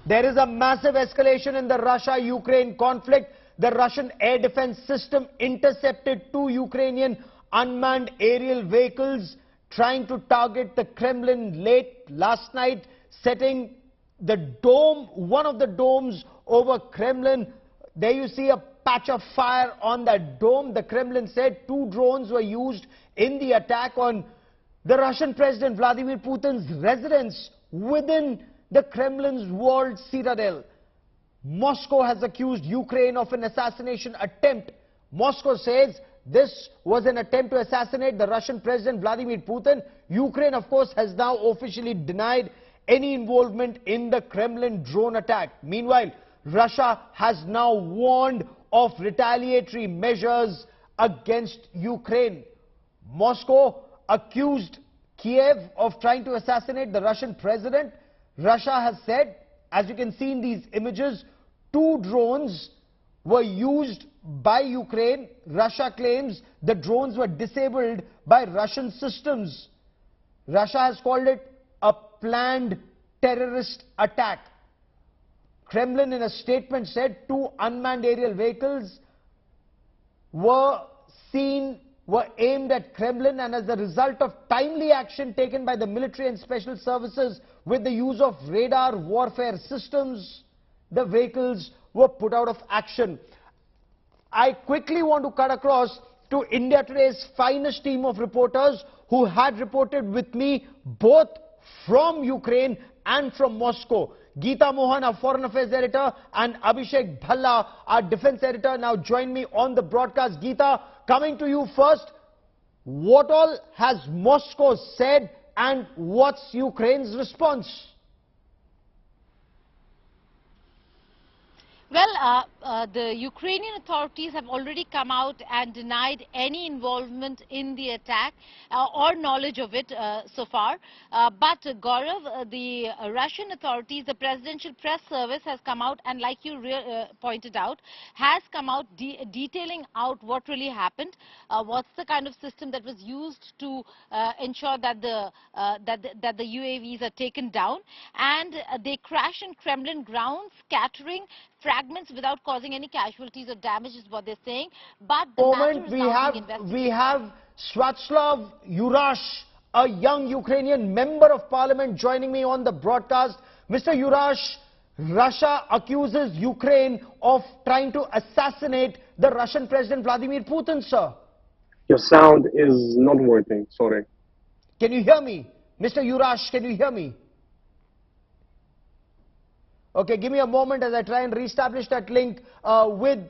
There is a massive escalation in the Russia-Ukraine conflict. The Russian air defense system intercepted 2 Ukrainian unmanned aerial vehicles trying to target the Kremlin late last night, setting the dome, one of the domes over Kremlin. There you see a patch of fire on that dome. The Kremlin said 2 drones were used in the attack on the Russian President Vladimir Putin's residence within the Kremlin's walled citadel. Moscow has accused Ukraine of an assassination attempt. Moscow says this was an attempt to assassinate the Russian President Vladimir Putin. Ukraine, of course, has now officially denied any involvement in the Kremlin drone attack. Meanwhile, Russia has now warned of retaliatory measures against Ukraine. Moscow accused Kyiv of trying to assassinate the Russian president. Russia has said, as you can see in these images, 2 drones were used by Ukraine. Russia claims the drones were disabled by Russian systems. Russia has called it a planned terrorist attack. Kremlin in a statement said 2 unmanned aerial vehicles were aimed at Kremlin, and as a result of timely action taken by the military and special services with the use of radar warfare systems, the vehicles were put out of action. I quickly want to cut across to India Today's finest team of reporters who had reported with me both from Ukraine and from Moscow. Geeta Mohan, our foreign affairs editor, and Abhishek Bhalla, our defense editor, now join me on the broadcast. Geeta, coming to you first, what all has Moscow said and what's Ukraine's response? Well, the Ukrainian authorities have already come out and denied any involvement in the attack or knowledge of it so far. But Gaurav, the Russian authorities, the presidential press service has come out and, like you pointed out, has come out detailing out what really happened, what's the kind of system that was used to ensure that the UAVs are taken down, and they crash in Kremlin grounds, scattering fragments without causing any casualties or damage is what they're saying. But the matter is now being investigated. We have Sviatoslav Yurash, a young Ukrainian member of parliament, joining me on the broadcast. Mr. Yurash, Russia accuses Ukraine of trying to assassinate the Russian President Vladimir Putin, sir. Your sound is not working, sorry. Can you hear me? Mr. Yurash, can you hear me? Okay, give me a moment as I try and reestablish that link with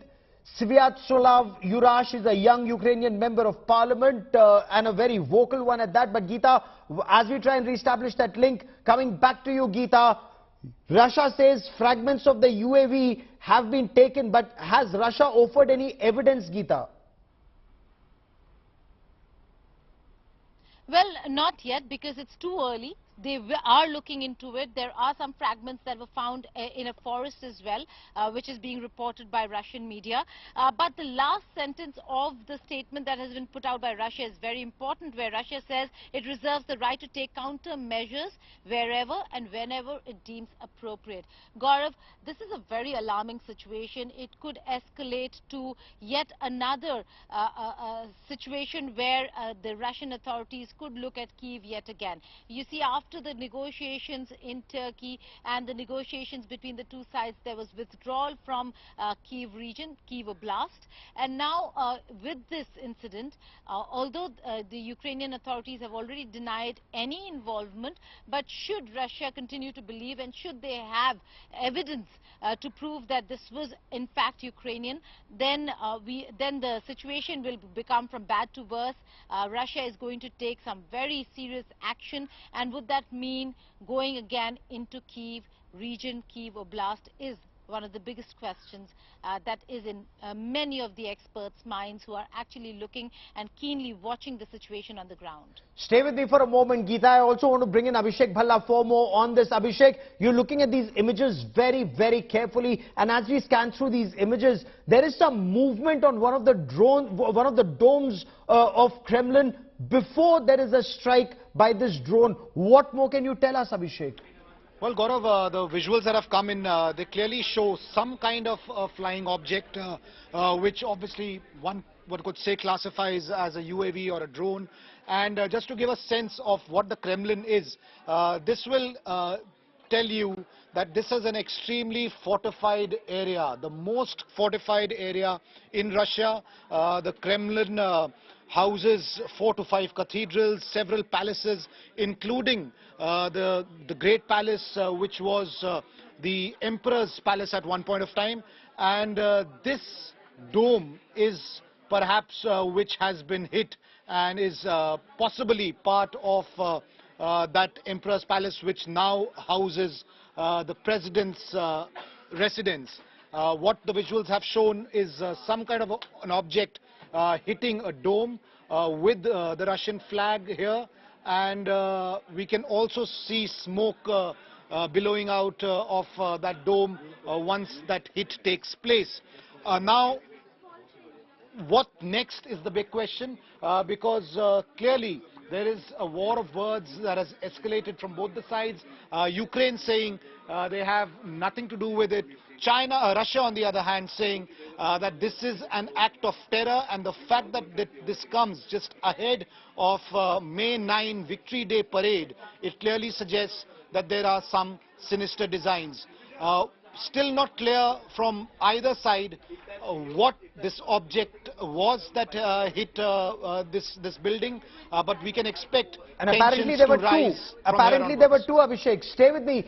Sviatoslav Yurash. He's a young Ukrainian member of parliament and a very vocal one at that. But Geeta, as we try and reestablish that link, coming back to you, Geeta, Russia says fragments of the UAV have been taken, but has Russia offered any evidence, Geeta? Well, not yet, because it's too early. They are looking into it. There are some fragments that were found in a forest as well, which is being reported by Russian media. But the last sentence of the statement that has been put out by Russia is very important, where Russia says it reserves the right to take countermeasures wherever and whenever it deems appropriate. Gaurav, this is a very alarming situation. It could escalate to yet another situation where the Russian authorities could look at Kyiv yet again. You see, after the negotiations in Turkey and the negotiations between the two sides, there was withdrawal from Kyiv region, Kyiv Oblast. And now with this incident, although the Ukrainian authorities have already denied any involvement, but should Russia continue to believe and should they have evidence to prove that this was in fact Ukrainian, then the situation will become from bad to worse. Russia is going to take some very serious action, and would that mean going again into Kyiv region, Kyiv Oblast, is one of the biggest questions that is in many of the experts' minds who are actually looking and keenly watching the situation on the ground. Stay with me for a moment, Geeta. I also want to bring in Abhishek Bhalla for more on this. Abhishek, you're looking at these images very, very carefully, and as we scan through these images, there is some movement on one of the domes of Kremlin before there is a strike by this drone. What more can you tell us, Abhishek? Well, Gaurav, the visuals that have come in, they clearly show some kind of flying object, which obviously one could say classifies as a UAV or a drone. And just to give a sense of what the Kremlin is, this will tell you that this is an extremely fortified area, the most fortified area in Russia. The Kremlin houses 4 to 5 cathedrals, several palaces, including the Great Palace, which was the Emperor's Palace at one point of time. And this dome is perhaps which has been hit and is possibly part of that Emperor's Palace, which now houses the President's residence. What the visuals have shown is some kind of an object hitting a dome with the Russian flag here, and we can also see smoke billowing out of that dome once that hit takes place. Now, what next is the big question, because clearly there is a war of words that has escalated from both the sides. Ukraine saying they have nothing to do with it. Russia on the other hand saying that this is an act of terror, and the fact that this comes just ahead of May 9 Victory Day parade, it clearly suggests that there are some sinister designs. Still not clear from either side what this object was that hit this building, but we can expect and apparently there were two. Apparently there were two, Abhishek. Stay with me.